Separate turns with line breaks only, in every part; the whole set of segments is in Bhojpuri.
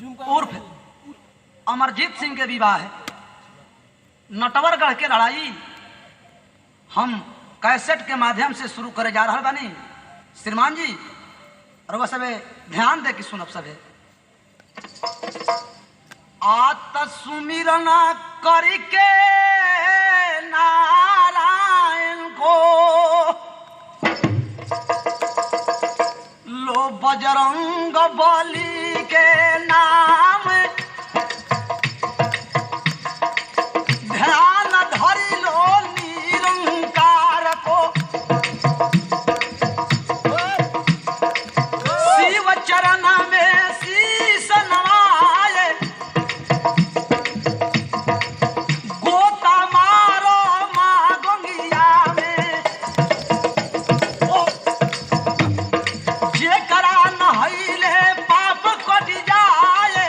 उर्फ अमरजीत सिंह के विवाह है। नटवरगढ़ के लड़ाई हम कैसेट के माध्यम से शुरू करे जा रहा बानी। श्रीमान जी और वह सबे ध्यान दे कि सुनब सबे। आत सुमिरन करके नारायण को लो बजरंग बली के नाम ध्यान धरि लो निरंकार को शिव चरण में शीश नवाए गोता मारो माँ गंगिया में जे करा नहैले पाप कट जाए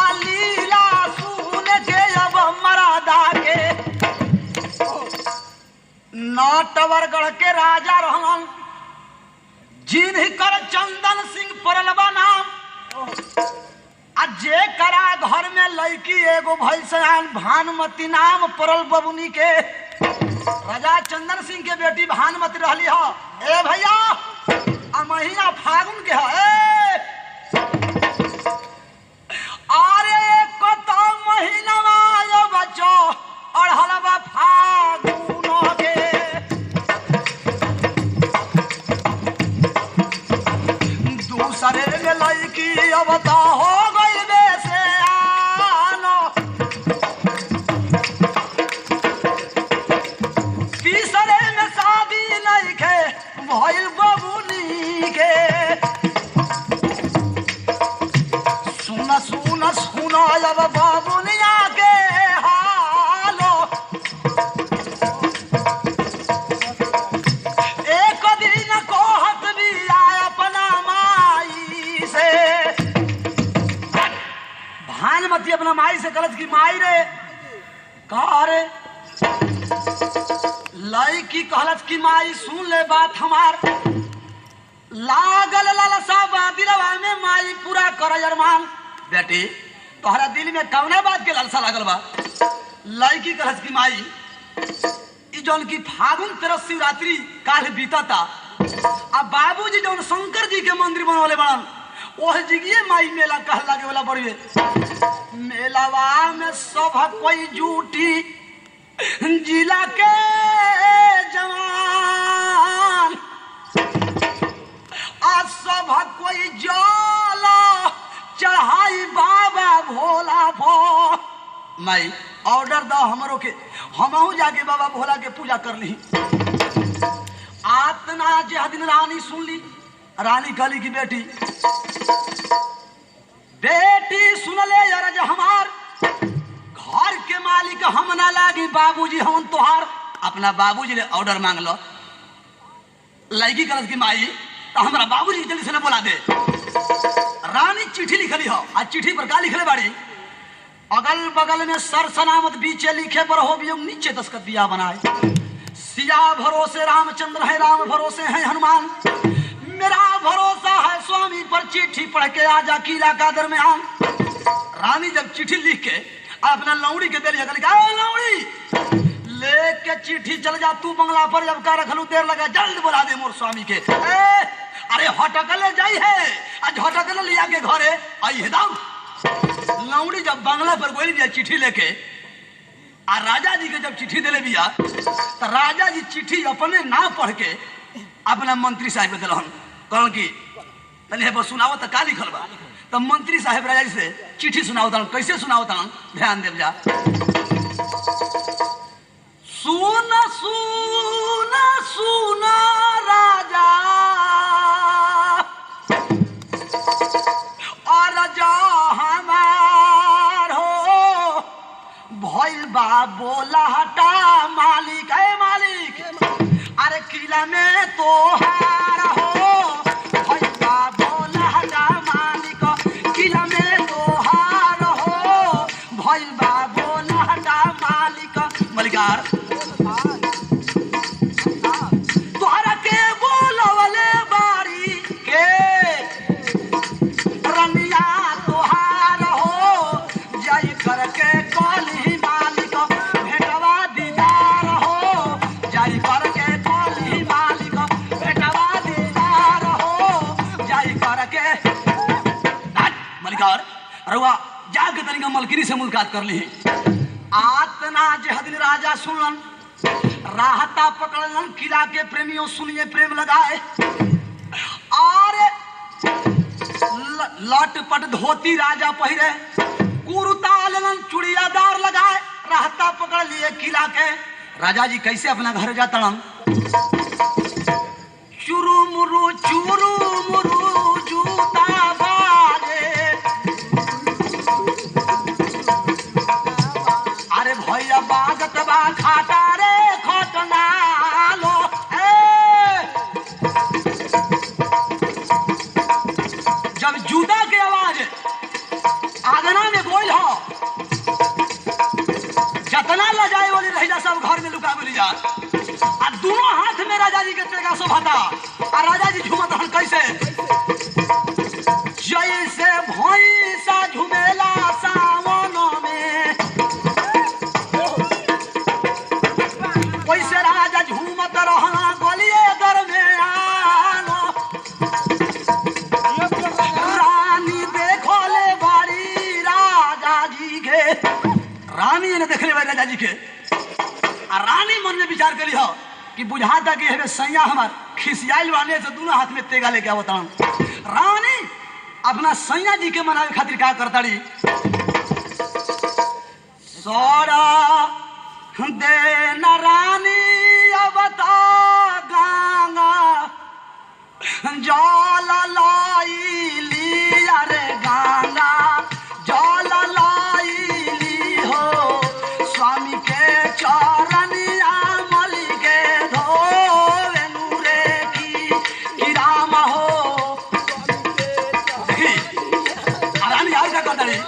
अलीला सुन के अब मरादा के नटवरगढ़ के राजा रहलन जिनकर चंदन सिंह परलबा नाम आ जे करा घर में लड़की एगो भइल सयान भानुमती नाम परल बबुनी के राजा चंदन सिंह के बेटी भानुमती रहली हो। ए भैया आ महीना फागुन के है अरे कत महीना आयो बच्चो अढ़लबा फागुन के दूसरे में लड़की अब तो हो गई वैसे आनो तीसरे में शादी नहीं खे भइल बबुनी के सुन सुन सुन अब बबुनिया के हालो एक दिन कहत बिया अपना माई से भानुमती अपना माई से कहत कि माई रे कहा रे लड़की कहलत कि माई सुन ले बात हमार लागल लालसा बा दिलवा में माई पूरा कर अरमान। बेटी तोहरा दिल में कौना बात के लालसा लागल बा? लड़की कहलत कि माई ई जौन की फागुन तेरह शिवरात्रि काल बीतता अब बाबूजी जौन शंकर जी के मंदिर बनवले बड़न ओह जिगिए माई मेला कह लागे वाला बड़िए मेलावा में सब कोई जूटी जिला के जवान आज सब कोई जाला चढ़ाई बाबा भोला भो माई ऑर्डर दो हमरो के हमहू जाके बाबा भोला के पूजा कर ली। आतना जे दिन रानी सुन ली रानी कहली की बेटी बेटी सुन ले यार जो हमार घर के मालिक हम ना लागी बाबूजी हम तोहार अपना बाबूजी ले ऑर्डर मांग लो। लड़की कहलत की माई तो हमारा बाबूजी जल्दी से ना बोला दे। रानी चिट्ठी लिखली हो आज चिट्ठी पर का लिखले बाड़ी अगल बगल में सर सलामत बीचे लिखे पर हो भी नीचे दस्तखत दिया बनाए सिया भरोसे रामचंद्र है राम भरोसे है हनुमान मेरा भरोसा है स्वामी पर चिट्ठी पढ़ के आजा किला का दरमियान। रानी जब चिट्ठी लिख के अपना लौड़ी के दिल लौड़ी लेके चिट्ठी चल जा तू बंगला पर जब का रखलू देर लगा जल्द बुला दे मोर स्वामी के। अरे हटकले जाई है आज हटकले लिया के घरे आई है दाऊ। लौड़ी जब बंगला पर गोली दिया चिट्ठी लेके आ राजा जी के जब चिट्ठी दिले बिया तो राजा जी चिट्ठी अपने ना पढ़ के अपना मंत्री साहब के दिलहन कहन की तनी बस सुनाओ तो का लिखल बा। तो मंत्री साहब राजा जी से चिट्ठी सुनाओ तन कैसे सुनाओ तन ध्यान देव जा। सुन सुन सुन राजा और जा हमार हो भइल बा बोला हटा मालिक है मालिक अरे किला में तो हार हो भइल बा बोला हटा मालिक किला में तो हार हो भइल बा बोला हटा मालिक मलिकार तोहरा के बोलवले बारी के रनिया सरकार रुआ जाके तनिका मलकिनी से मुलाकात कर ली। आतना जहदिन राजा सुनलन राहता पकड़लन किला के प्रेमियों सुनिए प्रेम लगाए और लटपट धोती राजा पहिरे कुर्ता लेलन चूड़ियादार लगाए राहता पकड़ लिए किला के। राजा जी कैसे अपना घर जाता चुरू मुरू जूता बाजे अरे भैया बाजत बा खाटा रे खटना लो जब जूता के आवाज आंगना में बोल हो जतना लजाए वाली रह जा सब घर में लुका मिली जा और दोनों हाथ में राजा जी के तेगा शोभाता और राजा जी झूमत हन कैसे जैसे भैंसा झूमेला सावन में वैसे राजा झूमत रहना गोलिए दर में आनो रानी देखो ले बारी राजा जी के रानी ने देख ले राजा जी के और रानी मन में विचार करी हो कि बुझाता कि हमें सैया हमार खिसियाल वाले से दोनों हाथ में तेगा लेके आवता रानी अपना सैया जी के मनावे खातिर क्या करता री सोरा दे न रानी अवता गंगा जल लाई ली अरे गंगा जल लाई ली हो स्वामी के चरनिया मली के धोवे नूरे की राम हो रानी आज क्या करता रे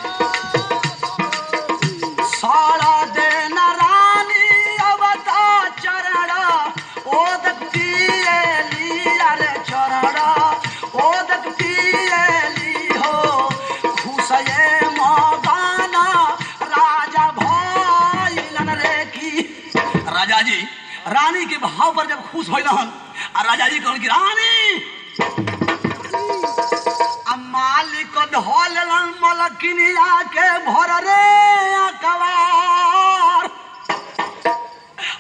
सारा दिन रानी अवता चरण ओदक पियली अरे चरण ओदक पियली हो खुशये मगाना राजा भइलन रे की राजा जी रानी के भाव पर जब खुश होइल हन और राजा जी कहन कि रानी मालिक धोलन मलकिनिया के भर रे अकवार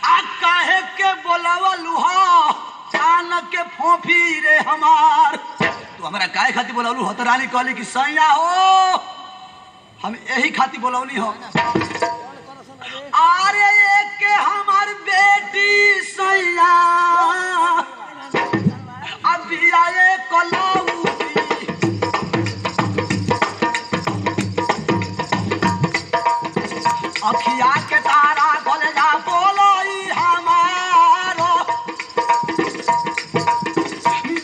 आ काहे के बोलावलू हो कान के फोफी रे हमार तू हमरा काहे खातिर बोलावलू हो तो रानी कहली कि सैया हो हम यही खातिर बोलौनी हो अरे एक के हमार बेटी सैया अभी आए कलौती अखिया के तारा खोले जा बोलोई हमारो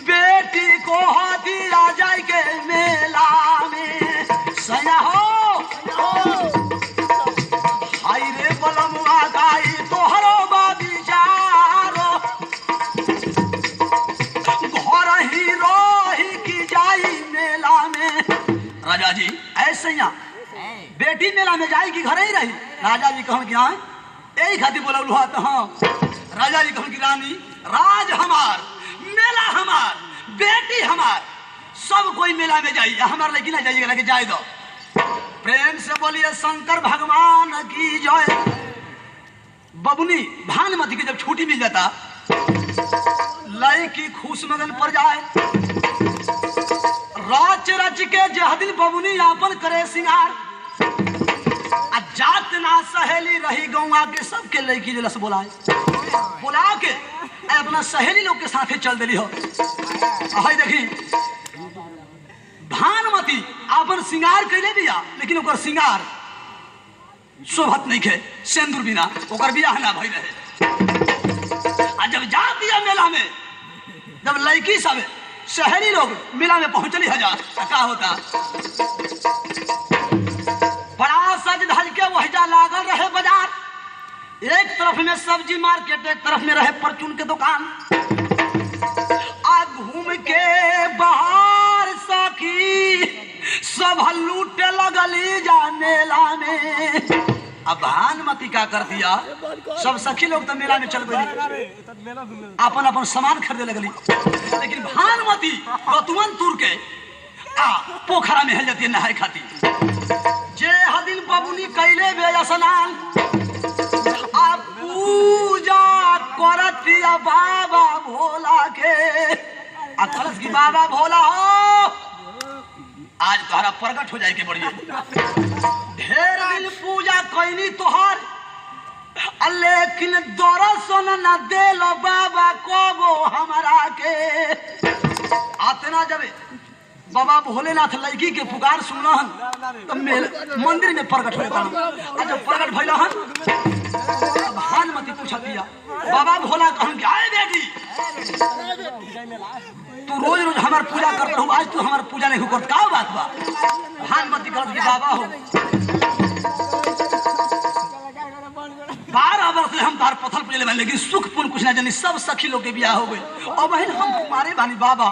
बेटी को दिया जाए के मेला में सैया हो हाय रे बलमुआ गाई तोहरो बाबिचारो घर ही रोही की जाई मेला में राजा जी ऐसे बेटी मेला में जाएगी घर ही रही राजा जी कहन कि हाँ यही खातिर बोलौलू हा तो हाँ राजा जी कहन कि रानी राज हमार मेला हमार बेटी हमार सब कोई मेला में जाइए हमार लेकिन ना जाइएगा लेके जाए दो प्रेम से बोलिए शंकर भगवान की जय। बबुनी भानुमति की जब छुट्टी मिल जाता लड़की खुश मगन पड़ जाए राच रच के जह दिन बबुनी यापन करे सिंगार जात ना सहेली रही गौवा के सबके लड़की जलस बुला के अपना सहेली लोग के साथे चल दिली हो देखी भानुमति अपन सिंगार कैले दिया लेकिन ओकर सिंगार शोभत नहीं खे सिंदूर बिना ओकर बियाह ना भई रहे आ जब जा दिया मेला में जब लड़की सब शहरी लोग मेला में पहुंचली हजार क्या होता बड़ा सज धज के वहीजा लागल रहे बाजार एक तरफ में सब्जी मार्केट एक तरफ में रहे परचून के दुकान आ घूम के बाहर सखी सब लूटे लगली जा मेला में। अब भानुमति क्या कर दिया सब सखी लोग तो मेला में चल गई अपन अपन सामान खरीदे लगली लेकिन भानुमति तुरंत तुर के पोखरा में हेल जाती है नहाए खाती। जे हदिन बबुनी कैले बे स्नान आ पूजा करतिया बाबा भोला के आ कलश की बाबा भोला हो आज तोहरा प्रकट हो जाए के बढ़िए। ढेर दिन पूजा कैनी तोहर लेकिन दर्शन न देलो बाबा कबो हमरा के। आतना जब बाबा भोलेनाथ लड़की के पुकार सुनलन तो मंदिर में प्रकट हो जाता। जब प्रकट भइल हन भानुमती पूछत दिया बाबा भोला कहन के आए बेटी तू रोज रोज हमार पूजा करत रहू आज तू हमार पूजा नहीं करत का बात बा। भानुमती कहत कि बाबा हो 12 वर्ष से हम तार पथल पहले लेकिन सुख पुन कुछ ना जानी सब सखी लोग के बियाह हो गए और वही हम कुमारे बानी बाबा